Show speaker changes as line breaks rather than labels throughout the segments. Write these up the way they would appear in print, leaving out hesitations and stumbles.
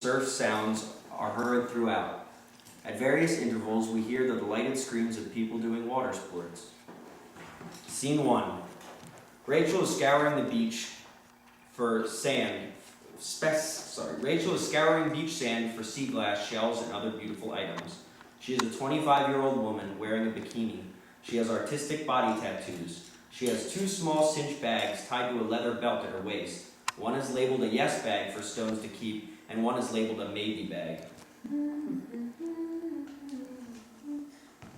surf sounds are heard throughout. At various intervals, we hear the delighted screams of people doing water sports. Scene 1. Rachel is scouring the beach for sand. Rachel is scouring beach sand for sea glass, shells, and other beautiful items. She is a 25-year-old woman wearing a bikini. She has artistic body tattoos. She has 2 small cinch bags tied to a leather belt at her waist. One is labeled a yes bag for stones to keep, and one is labeled a maybe bag.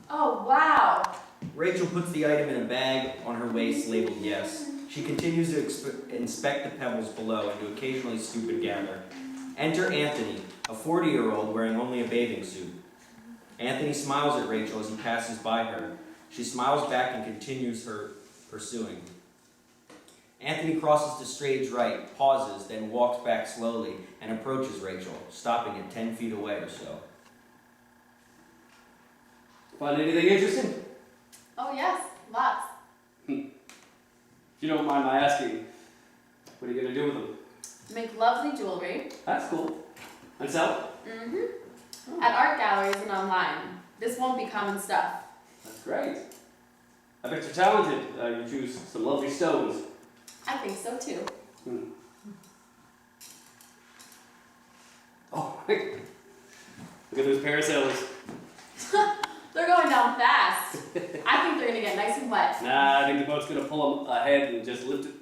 Oh, wow.
Rachel puts the item in a bag on her waist labeled yes. She continues to inspect the pebbles below and to occasionally stoop and gather. Enter Anthony, a 40-year-old wearing only a bathing suit. Anthony smiles at Rachel as he passes by her. She smiles back and continues her pursuing. Anthony crosses to stage right, pauses, then walks back slowly and approaches Rachel, stopping at 10 feet away or so.
Find anything interesting?
Oh, yes, lots.
If you don't mind my asking, what are you going to do with them?
Make lovely jewelry.
That's cool. And sell?
Mm-hmm. At art galleries and online. This won't be common stuff.
That's great. I bet you're talented. You choose some lovely stones.
I think so, too.
Oh, look at those paracels.
They're going down fast. I think they're going to get nice and wet.
Nah, I think the boat's going to pull them ahead and just lift it.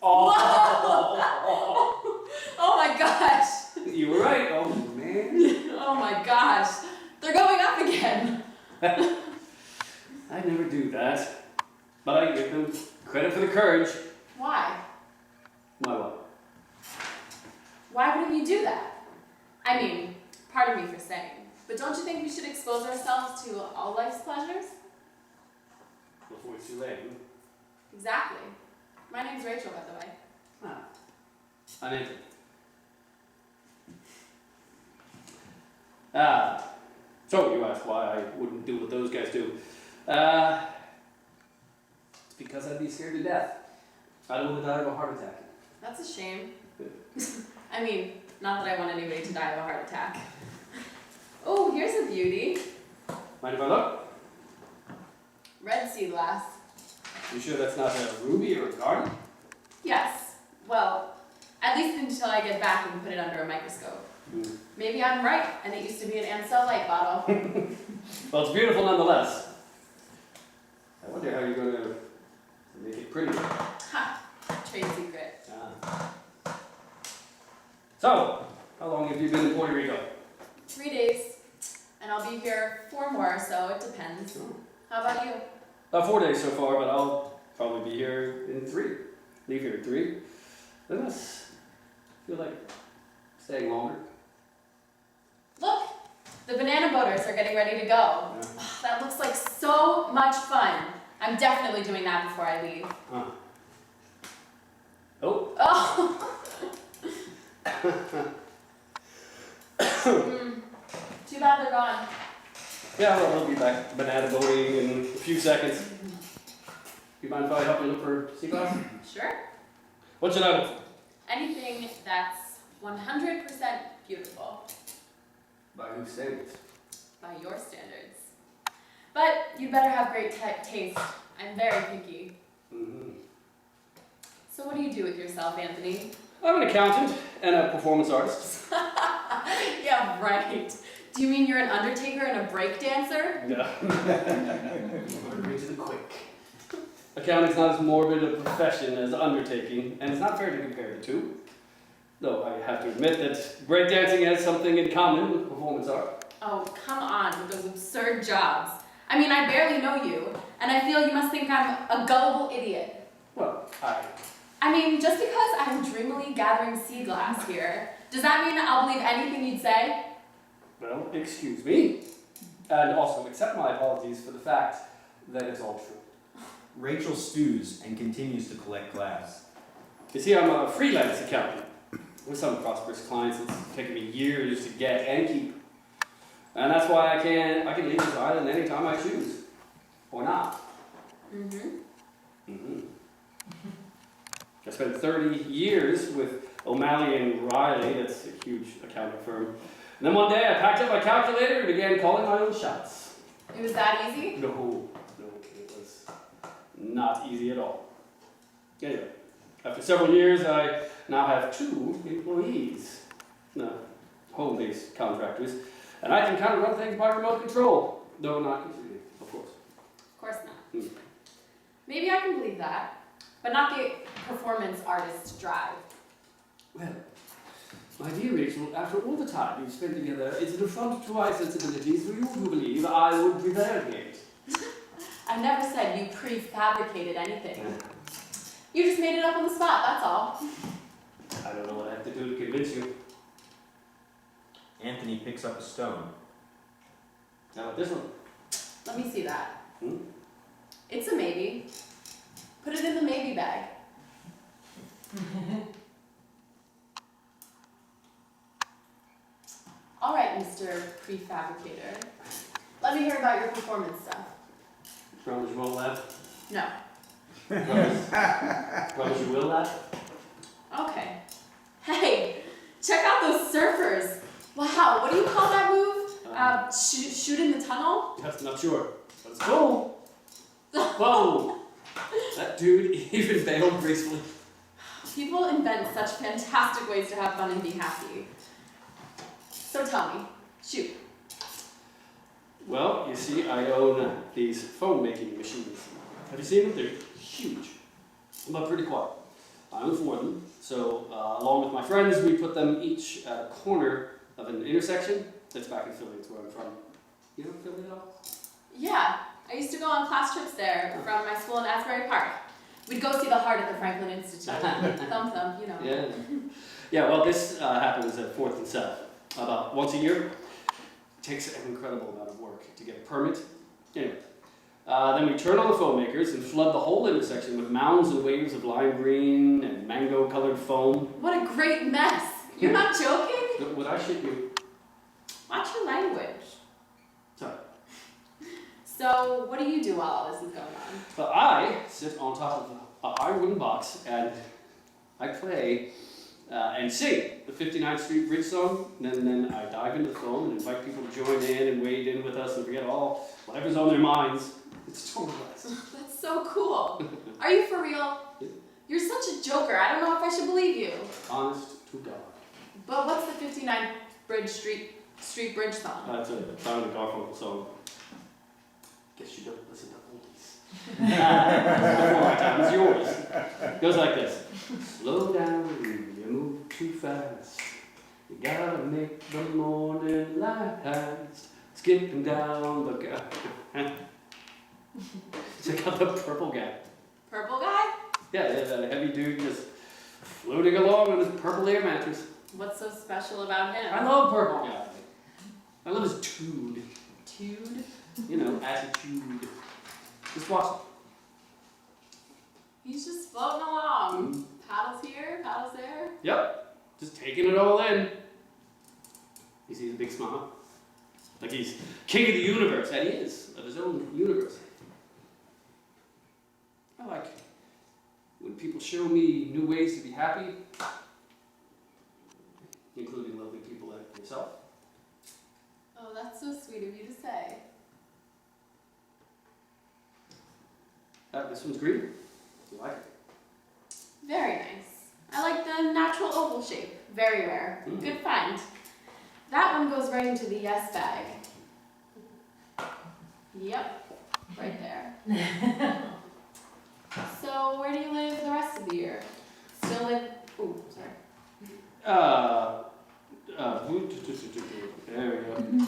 Oh!
Whoa! Oh my gosh!
You were right. Oh, man.
Oh my gosh. They're going up again.
I'd never do that. But I give them credit for the courage.
Why?
My what?
Why wouldn't you do that? I mean, pardon me for saying, but don't you think we should expose ourselves to all life's pleasures?
Before it's too late.
Exactly. My name's Rachel, by the way.
Ah, I'm Anthony. So you ask why I wouldn't do what those guys do. It's because I'd be scared to death. I don't want to die of a heart attack.
That's a shame. I mean, not that I want anybody to die of a heart attack. Oh, here's a beauty.
Mind if I look?
Red sea glass.
You sure that's not a ruby or a garnet?
Yes. Well, at least until I get back and put it under a microscope. Maybe I'm right, and it used to be an Ansel light bottle.
Well, it's beautiful nonetheless. I wonder how you're going to make it pretty.
Ha! Trade secret.
So, how long have you been in Puerto Rico?
3 days. And I'll be here 4 more, so it depends. How about you?
4 days so far, but I'll probably be here in 3. Leave here at 3. Doesn't this feel like staying longer?
Look! The banana boaters are getting ready to go.
Yeah.
Oh, that looks like so much fun. I'm definitely doing that before I leave.
Oh.
Oh! Too bad they're gone.
Yeah, well, I'll be back banana boating in a few seconds. You mind if I help you look for Seaglass?
Sure.
What should I look for?
Anything that's 100% beautiful.
By whose standards?
By your standards. But you'd better have great taste. I'm very picky. So what do you do with yourself, Anthony?
I'm an accountant and a performance artist.
Yeah, right. Do you mean you're an undertaker and a break dancer?
No. Ordering to the quick. Accounting's not as morbid a profession as undertaking, and it's not fair to compare the two. Though I have to admit that breakdancing has something in common with performance art.
Oh, come on with those absurd jobs. I mean, I barely know you, and I feel you must think I'm a gullible idiot.
Well,
I mean, just because I'm dreamily gathering sea glass here, does that mean I'll believe anything you'd say?
Well, excuse me. And also accept my apologies for the fact that it's all true.
Rachel stews and continues to collect glass.
You see, I'm a freelance accountant. With some prosperous clients, it's taken me years to get and keep. And that's why I can leave this island anytime I choose. Or not. I spent 30 years with O'Malley and Riley, that's a huge accounting firm. And then one day I packed up my calculator and began calling my own shots.
It was that easy?
No, it was not easy at all. Anyway, after several years, I now have 2 employees. No, home-based contractors. And I can kind of run things by remote control. Though not completely, of course.
Of course not. Maybe I can believe that, but not the performance artist's drive.
Well, my dear Rachel, after all the time you've spent together, is it an affront to my sensibilities for you to believe I would prevaricate?
I never said you prefabricated anything. You just made it up on the spot, that's all.
I don't know what I have to do to convince you.
Anthony picks up a stone.
How about this one?
Let me see that.
Hmm?
It's a maybe. Put it in the maybe bag. All right, Mr. Prefabricator. Let me hear about your performance stuff.
Promise you won't laugh?
No.
Promise you will laugh?
Okay. Hey, check out those surfers. Wow, what do you call that move? Shoot in the tunnel?
Just not sure. Let's go! Whoa! That dude even bailed gracefully.
People invent such fantastic ways to have fun and be happy. So tell me, shoot.
Well, you see, I own these foam making machines. Have you seen them? They're huge, but pretty quiet. I own 4 of them, so along with my friends, we put them each at a corner of an intersection that's back in Philly. It's where I'm from. You know Philly at all?
Yeah, I used to go on class trips there from my school in Asbury Park. We'd go see the heart at the Franklin Institute. Thump thump, you know.
Yeah. Yeah, well, this happens at 4th and 7th. About once a year. It takes an incredible amount of work to get a permit. Anyway, then we turn on the foam makers and flood the whole intersection with mounds and waves of lime green and mango-colored foam.
What a great mess. You're not joking?
Would I shit you?
Watch your language.
Sorry.
So, what do you do while all this is going on?
Well, I sit on top of an iron wooden box and I play and sing the 59th Street Bridge song. And then I dive into the foam and invite people to join in and wade in with us and forget all whatever's on their minds. It's totally nice.
That's so cool. Are you for real? You're such a joker. I don't know if I should believe you.
Honest to God.
But what's the 59th Street Bridge song?
That's a Simon and Garfunkel song. Guess you don't listen to oldies. Before my time is yours. Goes like this. Slow down, you move too fast. You gotta make the morning last. Skipping down the Check out the purple guy.
Purple guy?
Yeah, that heavy dude just floating along on his purple air mattress.
What's so special about him?
I love purple guy. I love his tude.
Tude?
You know, attitude. Just watch it.
He's just floating along. Paddles here, paddles there.
Yep, just taking it all in. You see his big smile? Like he's king of the universe, and he is, of his own universe. I like when people show me new ways to be happy, including lovely people like yourself.
Oh, that's so sweet of you to say.
This one's green. You like it?
Very nice. I like the natural oval shape. Very rare. Good find. That one goes right into the yes bag. Yep, right there. So, where do you live the rest of the year? Still live... Ooh, sorry.
There we go.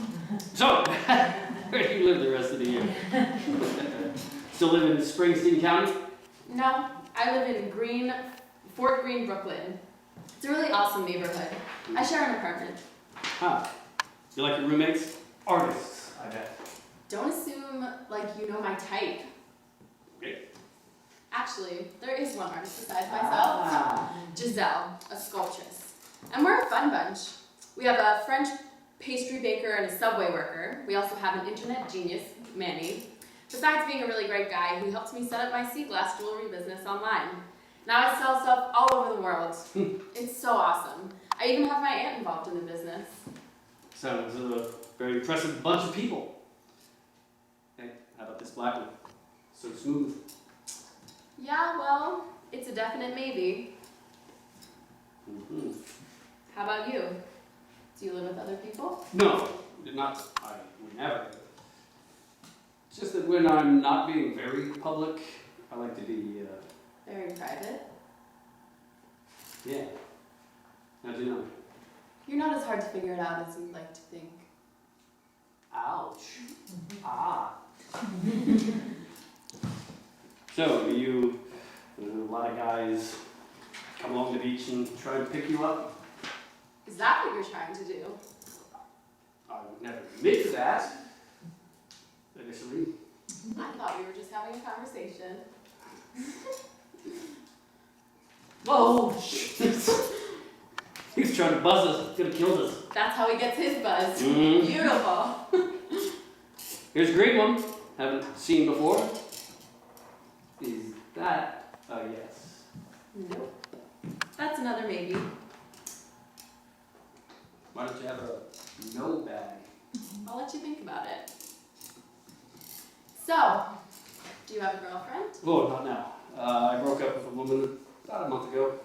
So, where do you live the rest of the year? Still live in Springsteen County?
No, I live in Fort Greene, Brooklyn. It's a really awesome neighborhood. I share an apartment.
Huh. You like your roommates? Artists, I bet.
Don't assume, like, you know my type.
Okay.
Actually, there is one artist besides myself. Giselle, a sculptress. And we're a fun bunch. We have a French pastry baker and a subway worker. We also have an internet genius, Manny. Besides being a really great guy, he helped me set up my Seaglass jewelry business online. Now I sell stuff all over the world. It's so awesome. I even have my aunt involved in the business.
Sounds a very impressive bunch of people. Hey, how about this black one? So smooth.
Yeah, well, it's a definite maybe.
Mm-hmm.
How about you? Do you live with other people?
No, not. I would never. It's just that when I'm not being very public, I like to be,
Very private.
yeah. How'd you know?
You're not as hard to figure it out as you'd like to think.
Ouch. Ah. So, a lot of guys come along the beach and try to pick you up?
Is that what you're trying to do?
I would never admit to that. Initially.
I thought we were just having a conversation.
Whoa! He was trying to buzz us. He's gonna kill us.
That's how he gets his buzz.
Mm.
Beautiful.
Here's a green one. Haven't seen before. Is that a yes?
Nope. That's another maybe.
Why don't you have a no bag?
I'll let you think about it. So, do you have a girlfriend?
Oh, not now. I broke up with a woman about a month ago.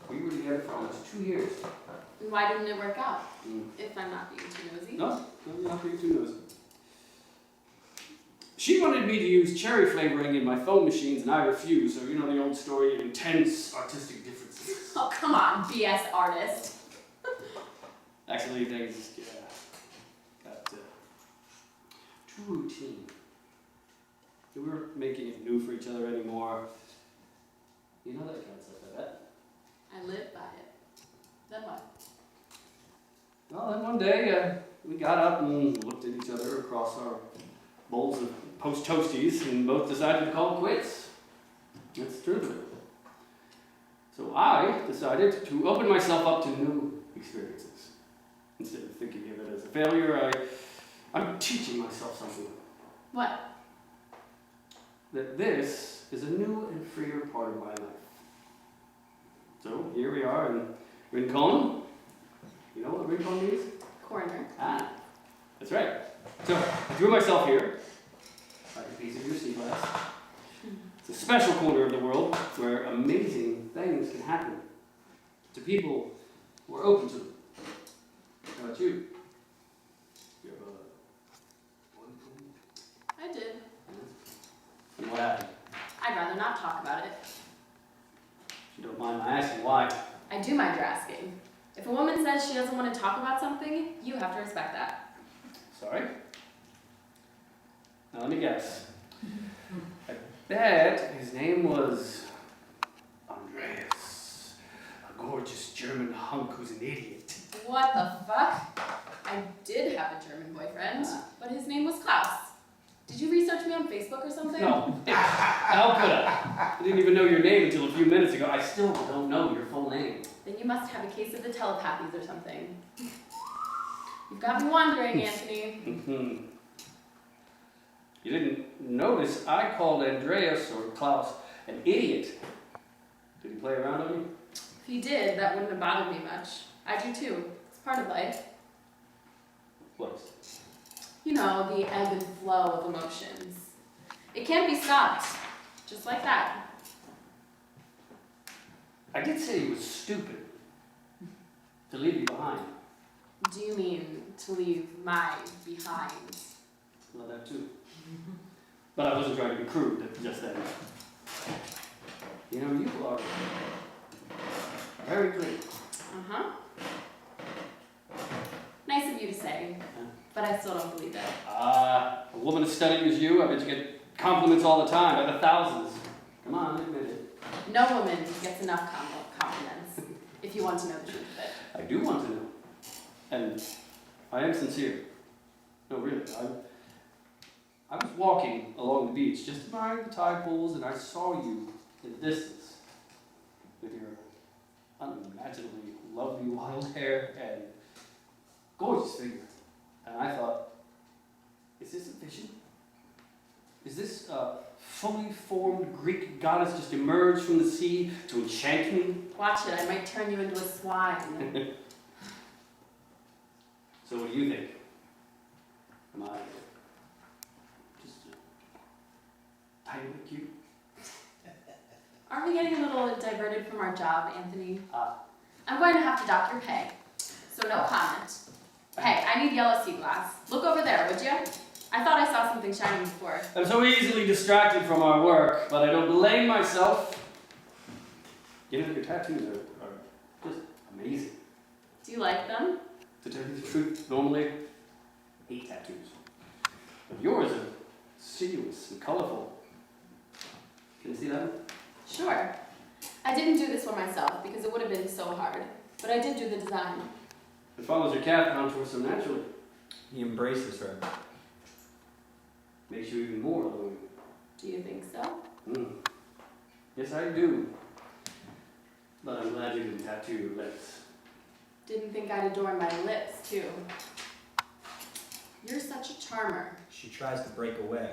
We were together for almost 2 years.
And why didn't it work out?
Mm.
If I'm not being too nosy.
No, not being too nosy. She wanted me to use cherry flavoring in my foam machines, and I refused. So you know the old story of intense artistic differences.
Oh, come on, BS artist.
Actually, things got too routine. We weren't making it new for each other anymore. You know that concept, I bet.
I live by it. Then what?
Well, then one day we got up and looked at each other across our bowls of post toasties and both decided to call it quits. That's the truth of it. So I decided to open myself up to new experiences. Instead of thinking of it as a failure, I'm teaching myself something.
What?
That this is a new and freer part of my life. So here we are in Rincon. You know what Rincon means?
Corner.
Ah, that's right. So I drew myself here, like a piece of your Seaglass. It's a special corner of the world where amazing things can happen to people who are open to them. How about you? You have a boyfriend?
I did.
And what happened?
I'd rather not talk about it.
If you don't mind my asking, why?
I do mind your asking. If a woman says she doesn't want to talk about something, you have to respect that.
Sorry? Now let me guess. I bet his name was Andreas, a gorgeous German hunk who's an idiot.
What the fuck? I did have a German boyfriend, but his name was Klaus. Did you research me on Facebook or something?
No. How could I? I didn't even know your name until a few minutes ago. I still don't know your full name.
Then you must have a case of the telepathies or something. You've got me wondering, Anthony.
Mm-hmm. You didn't notice I called Andreas or Klaus an idiot. Did he play around on you?
If he did, that wouldn't have bothered me much. I do too. It's part of life.
What?
You know, the ebb and flow of emotions. It can't be stopped. Just like that.
I did say he was stupid. To leave you behind.
Do you mean to leave my behind?
Well, that too. But I wasn't trying to be crude just then. You know, you are very pretty.
Uh-huh. Nice of you to say, but I still don't believe it.
A woman as stunning as you, I bet you get compliments all the time, by the thousands. Come on, admit it.
No woman gets enough compliments, if you want to know the truth of it.
I do want to know. And I am sincere. No, really. I was walking along the beach, just admiring the tide pools, and I saw you in the distance with your unimaginably lovely wild hair and gorgeous figure. And I thought, is this a vision? Is this a fully formed Greek goddess just emerged from the sea to enchant me?
Watch it, I might turn you into a swine.
So what do you think? Am I just a tiny bit cute?
Aren't we getting a little diverted from our job, Anthony?
Ah.
I'm going to have to dock your pay, so no comment. Hey, I need yellow sea glass. Look over there, would you? I thought I saw something shining before.
I'm so easily distracted from our work, but I don't blame myself. You know, your tattoos are just amazing.
Do you like them?
To tell you the truth, normally I hate tattoos. But yours are sinuous and colorful. Can you see that?
Sure. I didn't do this one myself because it would have been so hard, but I did do the design.
It follows your cat contour so naturally.
He embraces her.
Makes you even more alluring.
Do you think so?
Yes, I do. But I'm glad you didn't tattoo your lips.
Didn't think I'd adorn my lips, too. You're such a charmer.
She tries to break away.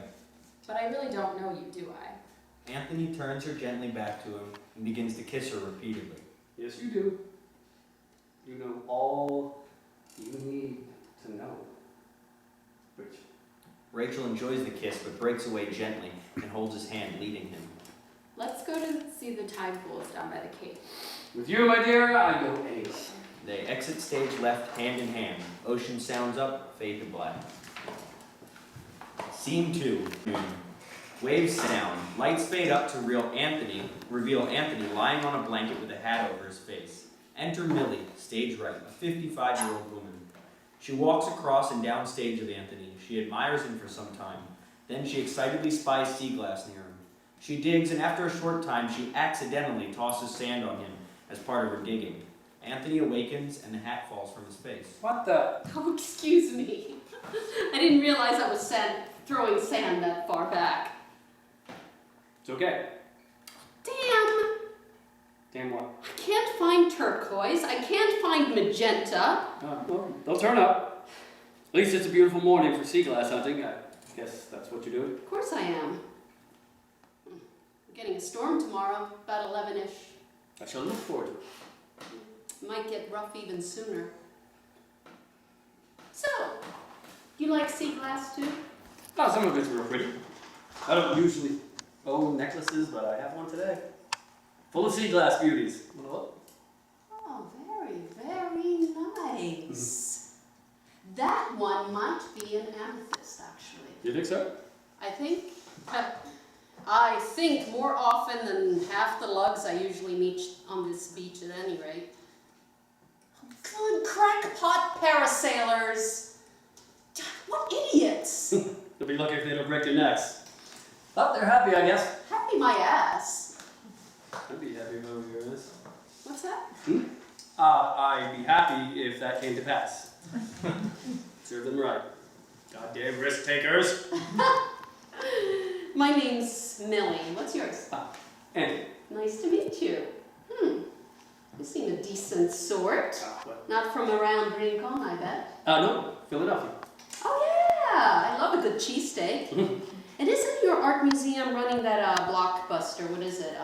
But I really don't know you, do I?
Anthony turns her gently back to him and begins to kiss her repeatedly.
Yes, you do. You know all you need to know. Which?
Rachel enjoys the kiss but breaks away gently and holds his hand, leading him.
Let's go to see the tide pools down by the cape.
With you, my dear, I go anywhere.
They exit stage left hand in hand. Ocean sounds up, fade to black. Scene 2. Waves sound. Lights fade up to reveal Anthony lying on a blanket with a hat over his face. Enter Millie, stage right, a 55-year-old woman. She walks across and down stage with Anthony. She admires him for some time. Then she excitedly spies Seaglass near him. She digs, and after a short time, she accidentally tosses sand on him as part of her digging. Anthony awakens, and the hat falls from his face.
What the?
Oh, excuse me. I didn't realize I was throwing sand that far back.
It's okay.
Damn!
Damn what?
I can't find turquoise. I can't find magenta.
Well, they'll turn up. At least it's a beautiful morning for sea glass hunting. I guess that's what you're doing.
Of course I am. I'm getting a storm tomorrow, about 11-ish.
I shall look forward to it.
Might get rough even sooner. So, you like sea glass too?
Oh, some of it's real pretty. I don't usually own necklaces, but I have one today. Full of sea glass beauties. Wanna look?
Oh, very, very nice. That one might be an amethyst, actually.
You think so?
I think more often than half the lugs I usually meet on this beach at any rate. Good crackpot parasailers! What idiots!
They'll be lucky if they don't break their necks. But they're happy, I guess.
Happy my ass.
I'd be happy if I were yours.
What's that?
I'd be happy if that came to pass. Serve them right. Goddamn risk takers.
My name's Millie. What's yours?
Anthony.
Nice to meet you. You seem a decent sort.
What?
Not from around Rincon, I bet.
No, Philadelphia.
Oh yeah, I love a good cheesesteak. And isn't your art museum running that blockbuster? What is it?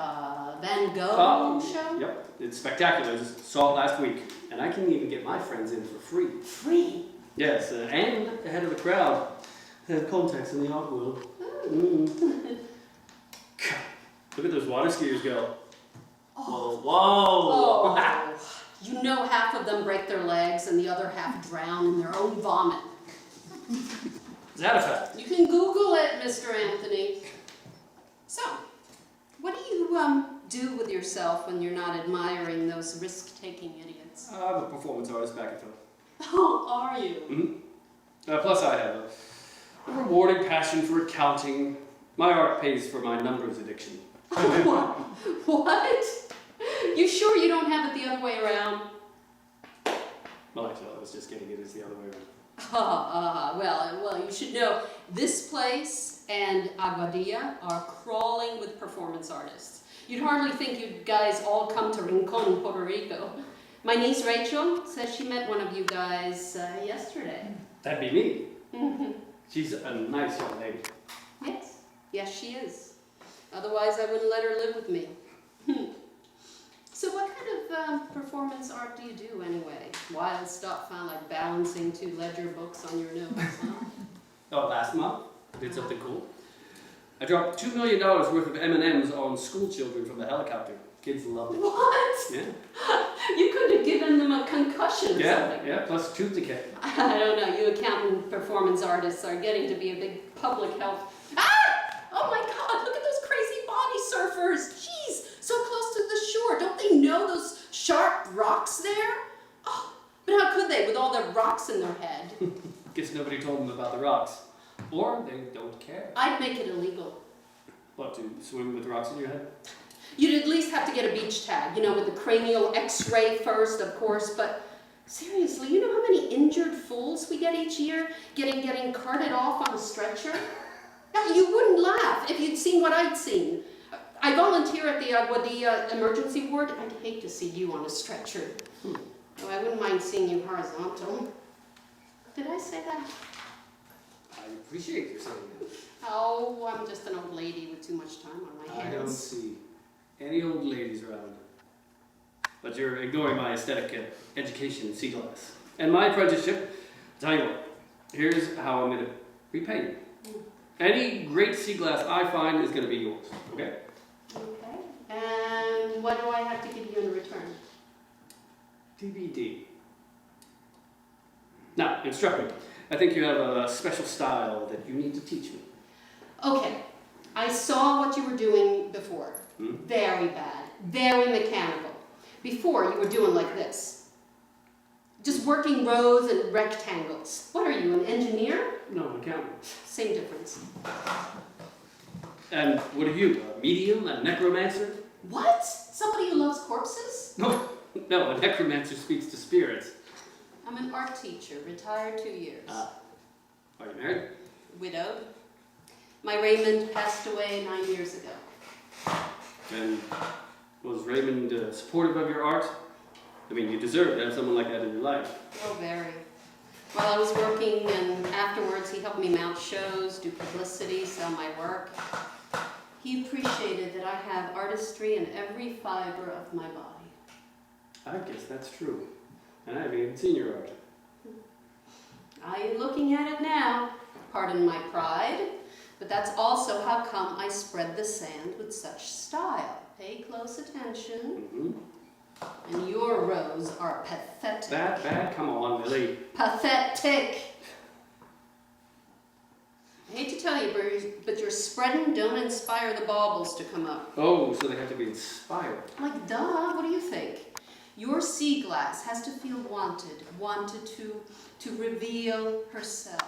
Van Gogh show?
Yep, it's spectacular. Just saw it last week. And I can even get my friends in for free.
Free?
Yes, and ahead of the crowd. They have contacts in the art world. Look at those water skiers go.
Oh.
Whoa!
Oh. You know half of them break their legs and the other half drown in their own vomit.
Is that a fact?
You can Google it, Mr. Anthony. So, what do you do with yourself when you're not admiring those risk-taking idiots?
I'm a performance artist back in Philly.
Oh, are you?
Plus I have a rewarding passion for accounting. My art pays for my numbers addiction.
What? You sure you don't have it the other way around?
Well, actually, I was just getting it as the other way around.
Well, you should know, this place and Aguadilla are crawling with performance artists. You'd hardly think you guys all come to Rincon, Puerto Rico. My niece Rachel says she met one of you guys yesterday.
That'd be me. She's a nice young lady.
Yes, she is. Otherwise, I wouldn't let her live with me. So what kind of performance art do you do anyway? Wild stuff, huh? Like balancing 2 ledger books on your nose, huh?
Oh, last month, I did something cool. I dropped $2 million worth of M&Ms on school children from the helicopter. Kids loved it.
What?
Yeah.
You could have given them a concussion or something.
Yeah, plus tooth decay.
I don't know, you accountant performance artists are getting to be a big public health. Ah! Oh my God, look at those crazy body surfers. Jeez, so close to the shore. Don't they know those sharp rocks there? Oh, but how could they with all the rocks in their head?
Guess nobody told them about the rocks. Or they don't care.
I'd make it illegal.
What, to swim with rocks in your head?
You'd at least have to get a beach tag, you know, with the cranial x-ray first, of course, but seriously, you know how many injured fools we get each year getting carted off on a stretcher? Now, you wouldn't laugh if you'd seen what I'd seen. I volunteer at the emergency ward. I'd hate to see you on a stretcher. Though I wouldn't mind seeing you horizontal. Did I say that?
I appreciate you saying that.
Oh, I'm just an old lady with too much time on my hands.
I don't see any old ladies around. But you're ignoring my aesthetic education in Seaglass. And my apprenticeship. Tell you what, here's how I'm going to repay you. Any great Seaglass I find is going to be yours, okay?
Okay. And what do I have to give you in return?
DVD. Now, instruct me. I think you have a special style that you need to teach me.
Okay. I saw what you were doing before. Very bad. Very mechanical. Before, you were doing like this. Just working rows and rectangles. What are you, an engineer?
No, an accountant.
Same difference.
And what are you, a medium, a necromancer?
What? Somebody who loves corpses?
No, a necromancer speaks to spirits.
I'm an art teacher, retired 2 years.
Are you married?
Widowed. My Raymond passed away 9 years ago.
And was Raymond supportive of your art? I mean, you deserve to have someone like that in your life.
Oh, very. While I was working and afterwards, he helped me mount shows, do publicity, sell my work. He appreciated that I have artistry in every fiber of my body.
I guess that's true. And I haven't even seen your art.
I am looking at it now. Pardon my pride, but that's also how come I spread the sand with such style. Pay close attention. And your rows are pathetic.
That bad? Come on, Millie.
Pathetic. I hate to tell you, but your spreading don't inspire the baubles to come up.
Oh, so they have to be inspired.
Like, duh, what do you think? Your Seaglass has to feel wanted to reveal herself.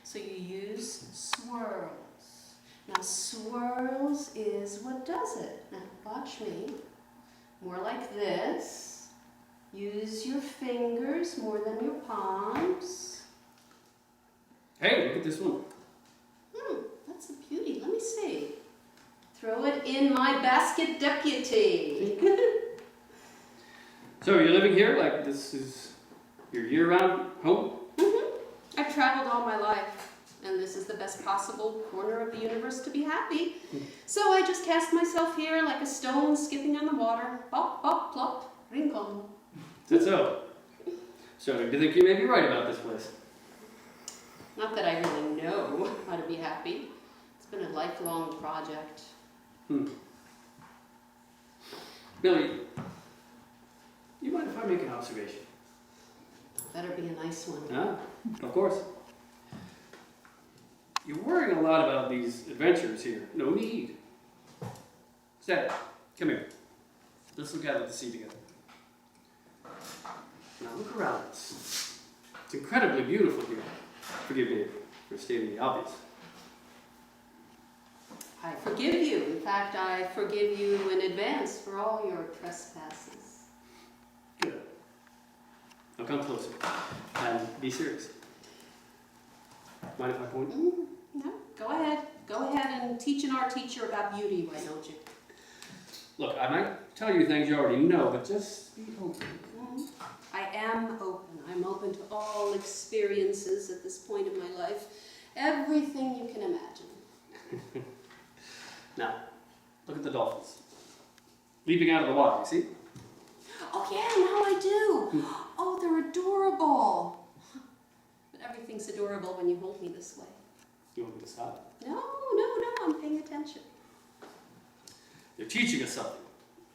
So you use swirls. Now swirls is what does it. Now watch me. More like this. Use your fingers more than your palms.
Hey, look at this one.
That's a beauty. Let me see. Throw it in my basket, deputy.
So you're living here like this is your year-round home?
I've traveled all my life, and this is the best possible corner of the universe to be happy. So I just cast myself here like a stone skipping on the water. Pop, pop, plop, rincon.
Is that so? So do you think you may be right about this place?
Not that I really know how to be happy. It's been a lifelong project.
Millie, you mind if I make an observation?
Better be a nice one.
Of course. You're worrying a lot about these adventures here. No need. Step, come here. Let's look out at the sea together. Now look around us. It's incredibly beautiful here. Forgive me for stating the obvious.
I forgive you. In fact, I forgive you in advance for all your trespasses.
Good. Now come closer and be serious. Mind if I point?
No, go ahead. Go ahead and teach an art teacher about beauty, why don't you?
Look, I might tell you things you already know, but just be open.
I am open. I'm open to all experiences at this point in my life. Everything you can imagine.
Now, look at the dolphins. Leaping out of the water, you see?
Oh yeah, now I do. Oh, they're adorable. But everything's adorable when you hold me this way.
You want me to stop?
No, I'm paying attention.
They're teaching us something.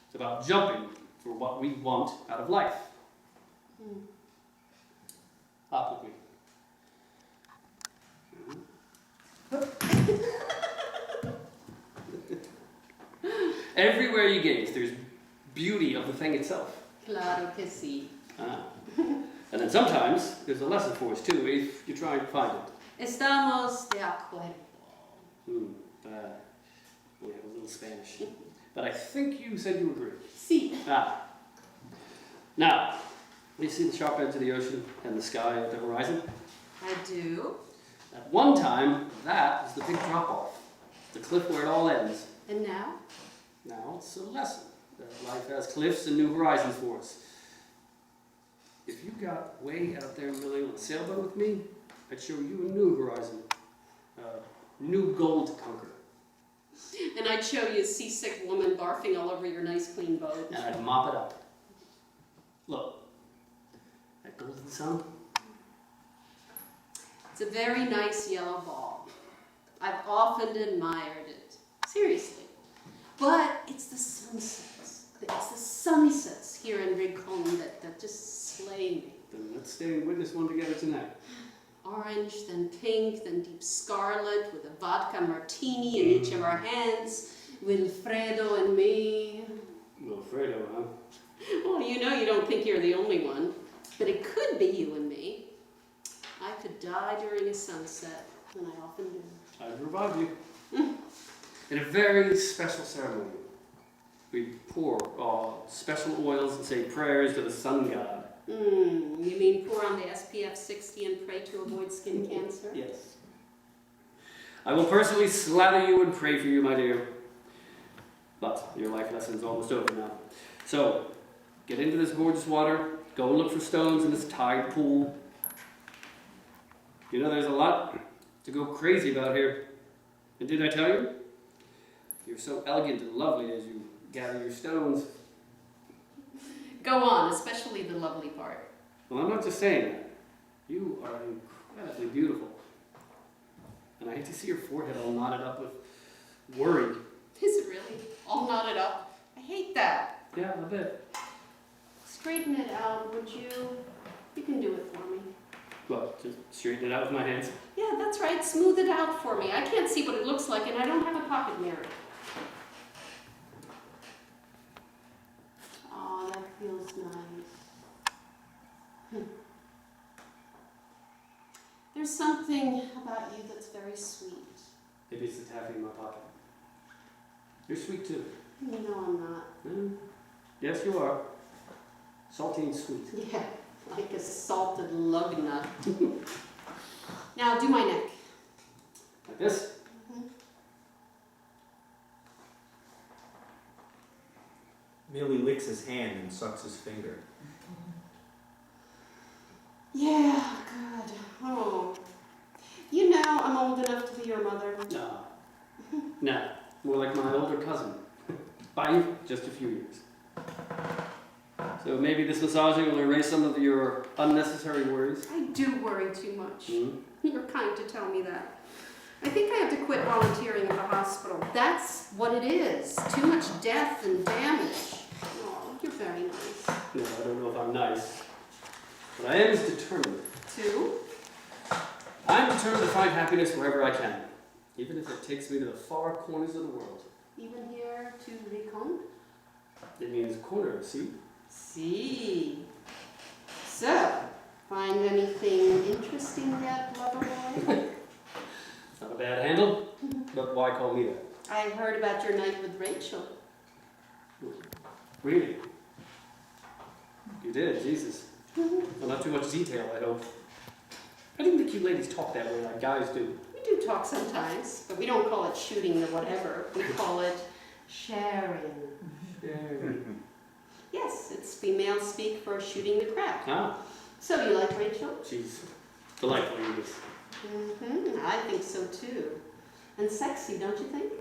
It's about jumping for what we want out of life. Hop with me. Everywhere you gaze, there's beauty of the thing itself.
Claro que sí.
And then sometimes there's a lesson for us too, if you try and find it.
Estamos de acuerdo.
We have a little Spanish. But I think you said you agree.
Sí.
Now, you see the sharp edge of the ocean and the sky at the horizon?
I do.
At one time, that was the big drop-off. The cliff where it all ends.
And now?
Now it's a lesson that life has cliffs and new horizons for us. If you got way out there, Millie, on a sailboat with me, I'd show you a new horizon. New goal to conquer.
And I'd show you a seasick woman barfing all over your nice clean boat.
And I'd mop it up. Look, that golden sun.
It's a very nice yellow ball. I've often admired it. Seriously. But it's the sunsets. It's the sunsets here in Rincon that just slay me.
Then let's stay and witness one together tonight.
Orange, then pink, then deep scarlet, with a vodka martini in each of our hands, Wilfredo and me.
Wilfredo, huh?
Well, you know you don't think you're the only one, but it could be you and me. I could die during a sunset, and I often do.
I'd revive you. In a very special ceremony, we pour special oils and say prayers to the sun god.
You mean pour on the SPF 60 and pray to avoid skin cancer?
Yes. I will personally slather you and pray for you, my dear. But your life lesson's almost over now. So, get into this gorgeous water, go look for stones in this tide pool. You know, there's a lot to go crazy about here. And did I tell you? You're so elegant and lovely as you gather your stones.
Go on, especially the lovely part.
Well, I'm not just saying that. You are incredibly beautiful. And I hate to see your forehead all knotted up with worry.
Is it really? All knotted up? I hate that.
Yeah, a bit.
Straighten it out, would you? You can do it for me.
What, just straighten it out with my hands?
Yeah, that's right. Smooth it out for me. I can't see what it looks like, and I don't have a pocket mirror. Oh, that feels nice. There's something about you that's very sweet.
Maybe it's the taffy in my pocket. You're sweet too.
No, I'm not.
Yes, you are. Salty and sweet.
Yeah, like a salted lug nut. Now, do my neck.
Like this?
Millie licks his hand and sucks his finger.
Yeah, good. Oh. You know, I'm old enough to be your mother.
No. No. More like my older cousin. By just a few years. So maybe this massaging will erase some of your unnecessary worries.
I do worry too much.
Mm-hmm.
You're kind to tell me that. I think I have to quit volunteering at the hospital. That's what it is. Too much death and damage. Oh, you're very nice.
No, I don't know if I'm nice. But I am determined.
Too?
I'm determined to find happiness wherever I can. Even if it takes me to the far corners of the world.
Even here to Rincon?
It means corner, see?
See. So, find anything interesting yet, lover boy?
It's not a bad handle, but why call me that?
I heard about your night with Rachel.
Really? You did, Jesus. Well, not too much detail, I hope. I didn't think you ladies talk that way like guys do.
We do talk sometimes, but we don't call it shooting or whatever. We call it sharing.
Sharing.
Yes, it's female speak for shooting the crap.
Ah,
So you like Rachel?
she's delightful, yes.
I think so too. And sexy, don't you think?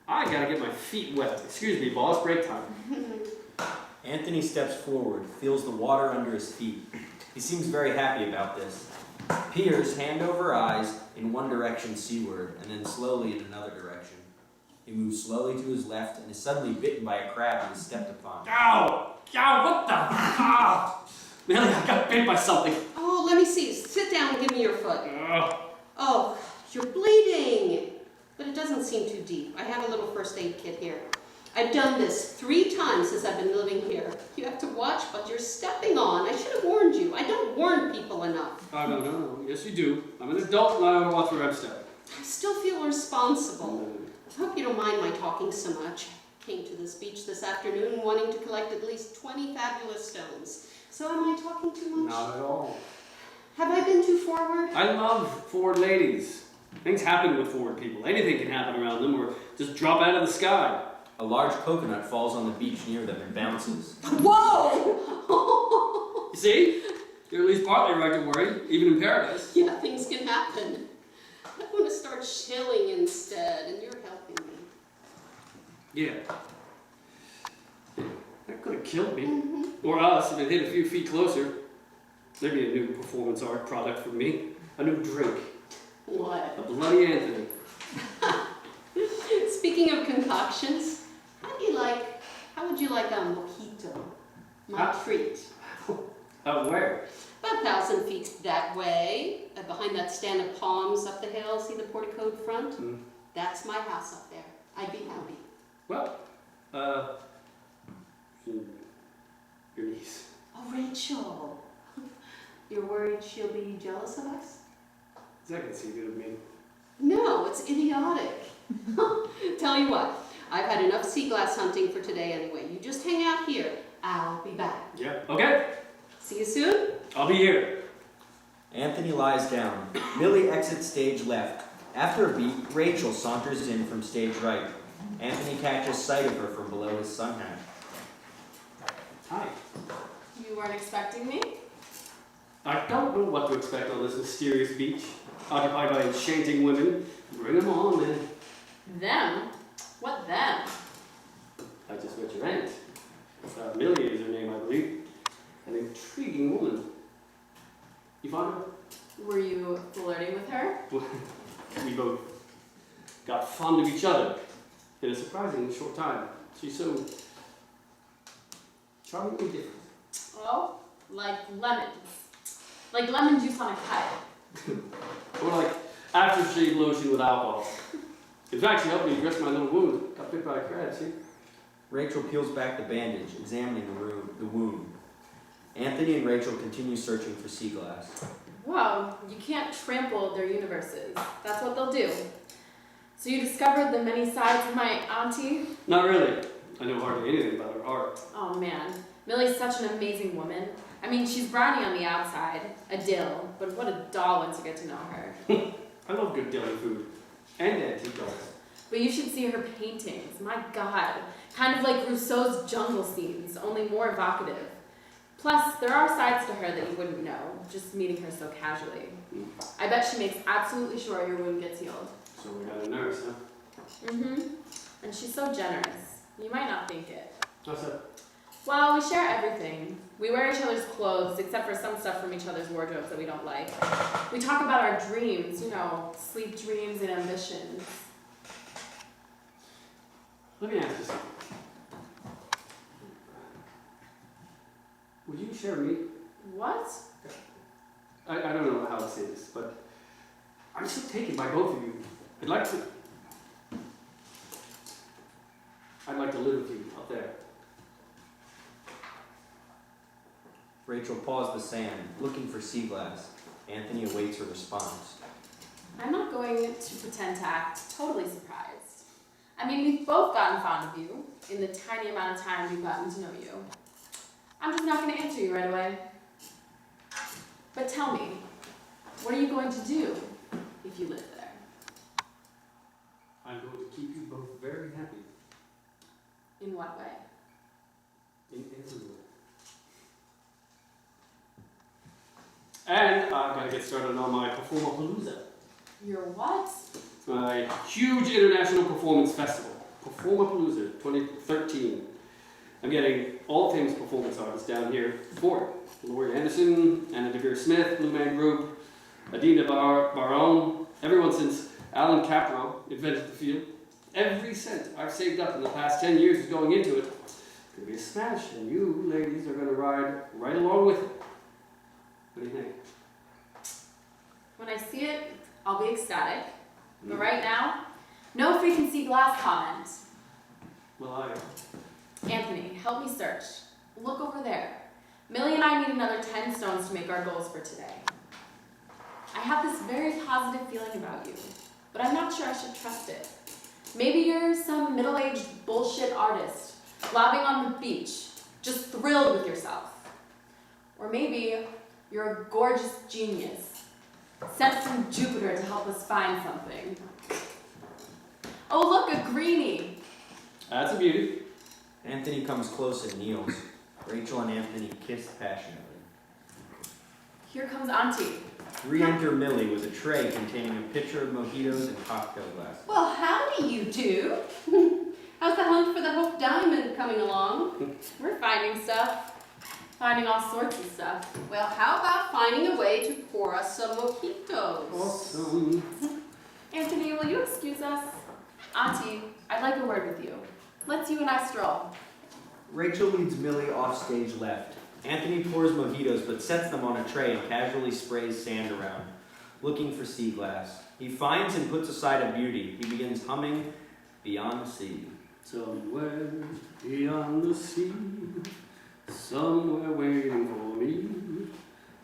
I gotta get my feet wet. Excuse me, boss, break time.
Anthony steps forward, feels the water under his feet. He seems very happy about this. Peers, hand over eyes, in one direction seaward, and then slowly in another direction. He moves slowly to his left and is suddenly bitten by a crab and is stepped upon.
Ow! Ow, what the? Ah! Millie, I got bit by something.
Oh, let me see. Sit down and give me your foot.
Ugh.
Oh, you're bleeding. But it doesn't seem too deep. I have a little first aid kit here. I've done this 3 times since I've been living here. You have to watch what you're stepping on. I should have warned you. I don't warn people enough.
Oh, no. Yes, you do. I'm an adult and I ought to watch where I'm stepping.
I still feel responsible. I hope you don't mind my talking so much. I came to this beach this afternoon wanting to collect at least 20 fabulous stones. So am I talking too much?
Not at all.
Have I been too forward?
I love forward ladies. Things happen with forward people. Anything can happen around them or just drop out of the sky.
A large coconut falls on the beach near them and bounces.
Whoa!
You see? You're at least partly right to worry, even in paradise.
Yeah, things can happen. I want to start chilling instead, and you're helping me.
Yeah. That could have killed me. Or us if it hit a few feet closer. There'd be a new performance art product for me. A new drink.
What?
A Bloody Anthony.
Speaking of concoctions, how would you like a mojito? My treat.
Where?
About 1,000 feet that way, behind that stand of palms up the hill. See the porticoed front? That's my house up there. I'd be happy.
Well, your niece.
Oh, Rachel. You're worried she'll be jealous of us?
Is that conceited of me?
No, it's idiotic. Tell you what, I've had enough sea glass hunting for today anyway. You just hang out here. I'll be back.
Yeah. Okay.
See you soon?
I'll be here.
Anthony lies down. Millie exits stage left. After a beat, Rachel saunters in from stage right. Anthony catches sight of her from below his sun hat.
Hi.
You weren't expecting me?
I don't know what to expect on this mysterious beach, occupied by enchanting women. Bring them on, then.
Them? What them?
I just met your aunt. Millie is her name, I believe. An intriguing woman. You found her?
Were you flirting with her?
We both got fond of each other in a surprisingly short time. She's so charmingly different.
Oh, like lemons. Like lemon juice on a kite.
Or like aftershave lotion with alcohol. In fact, she helped me dress my little wound. Got bit by a crab, see?
Rachel peels back the bandage, examining the wound. Anthony and Rachel continue searching for sea glass.
Well, you can't trample their universes. That's what they'll do. So you discovered the many sides of my auntie?
Not really. I know hardly anything about her art.
Oh man, Millie's such an amazing woman. I mean, she's brownie on the outside, a dill, but what a doll once you get to know her.
I love good deli food. And antique dolls.
But you should see her paintings, my god. Kind of like Rousseau's jungle scenes, only more evocative. Plus, there are sides to her that you wouldn't know, just meeting her so casually. I bet she makes absolutely sure your wound gets healed.
So we got a nurse, huh?
Mm-hmm. And she's so generous. You might not think it.
What's that?
Well, we share everything. We wear each other's clothes, except for some stuff from each other's wardrobes that we don't like. We talk about our dreams, you know, sleep dreams and ambitions.
Let me ask you something. Would you share me?
What?
I don't know how to say this, but I'm so taken by both of you. I'd like to live with you out there.
Rachel paws the sand, looking for sea glass. Anthony awaits her response.
I'm not going to pretend to act totally surprised. I mean, we've both gotten fond of you in the tiny amount of time we've gotten to know you. I'm just not going to answer you right away. But tell me, what are you going to do if you live there?
I'm going to keep you both very happy.
In what way?
In every way. And I've got to get started on my Performapalooza.
Your what?
My huge international performance festival. Performapalooza 2013. I'm getting all famous performance artists down here for it. Lloyd Anderson, Anna DeVere Smith, Blue Man Group, Adina Baron, everyone since Alan Capro invented the field. Every cent I've saved up in the past 10 years is going into it. It's going to be a smash, and you ladies are going to ride right along with it. What do you think?
When I see it, I'll be ecstatic. But right now, no freaking Seaglass comment.
Well,
Anthony, help me search. Look over there. Millie and I need another 10 stones to make our goals for today. I have this very positive feeling about you, but I'm not sure I should trust it. Maybe you're some middle-aged bullshit artist, lobbing on the beach, just thrilled with yourself. Or maybe you're a gorgeous genius, sent from Jupiter to help us find something. Oh look, a greenie!
that's a beauty.
Anthony comes close and kneels. Rachel and Anthony kiss passionately.
Here comes Auntie.
Re-enter Millie with a tray containing a pitcher of mojitos and cocktail glasses.
Well, howdy you two. How's the hunt for the Hope Diamond coming along?
We're finding stuff. Finding all sorts of stuff.
Well, how about finding a way to pour us some mojitos?
Awesome.
Anthony, will you excuse us? Auntie, I'd like a word with you. Let's you and I stroll.
Rachel leads Millie off stage left. Anthony pours mojitos but sets them on a tray and casually sprays sand around, looking for sea glass. He finds and puts aside a beauty. He begins humming Beyond the Sea.
Somewhere beyond the sea, somewhere waiting for me,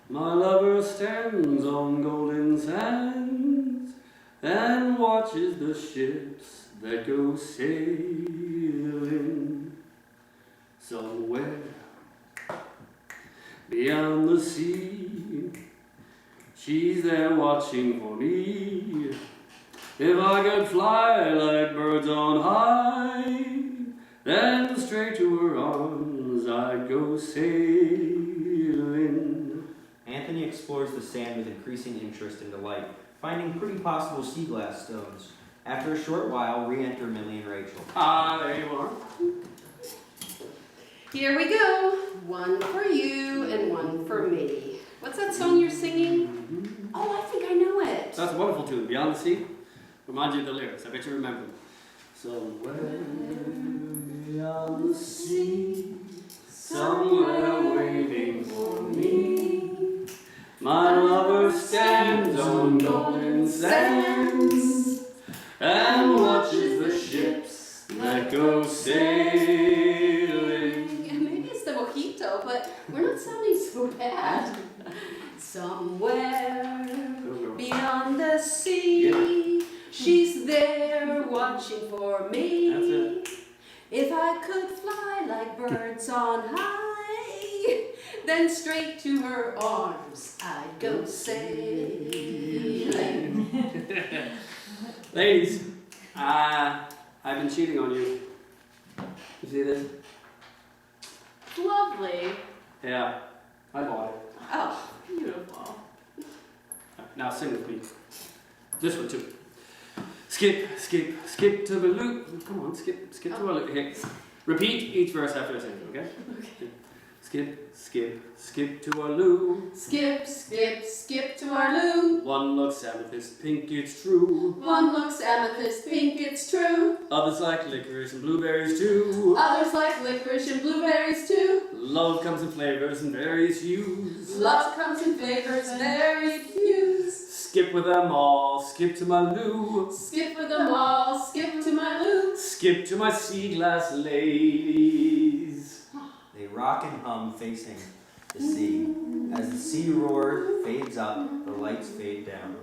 my lover stands on golden sands and watches the ships that go sailing. Somewhere beyond the sea, she's there watching for me. If I could fly like birds on high, then straight to her arms I'd go sailing.
Anthony explores the sand with increasing interest and delight, finding pretty possible sea glass stones. After a short while, re-enter Millie and Rachel.
There you are.
Here we go. One for you and one for me. What's that song you're singing? Oh, I think I know it.
That's a wonderful tune, Beyond the Sea. Remind you of the lyrics, I bet you remember them. Somewhere beyond the sea, somewhere waiting for me, my lover stands on golden sands and watches the ships that go sailing.
Yeah, maybe it's the mojito, but we're not sounding so bad. Somewhere beyond the sea, she's there watching for me.
That's it.
If I could fly like birds on high, then straight to her arms I'd go sailing.
Ladies, I've been cheating on you. You see this?
Lovely.
Yeah, I bought it.
Oh, beautiful.
Now sing with me. This one too. Skip, skip, skip to the loop. Come on, skip to a loop. Hey, repeat each verse after I sing it, okay?
Okay.
Skip, skip, skip to a loop.
Skip, skip, skip to our loo.
One looks amethyst pink, it's true.
One looks amethyst pink, it's true.
Others like licorice and blueberries too.
Others like licorice and blueberries too.
Love comes in flavors and various hues.
Love comes in flavors, varied hues.
Skip with them all, skip to my loo.
Skip with them all, skip to my loo.
Skip to my Seaglass Ladies.
They rock and hum facing the sea. As the sea roar fades up, the lights fade down.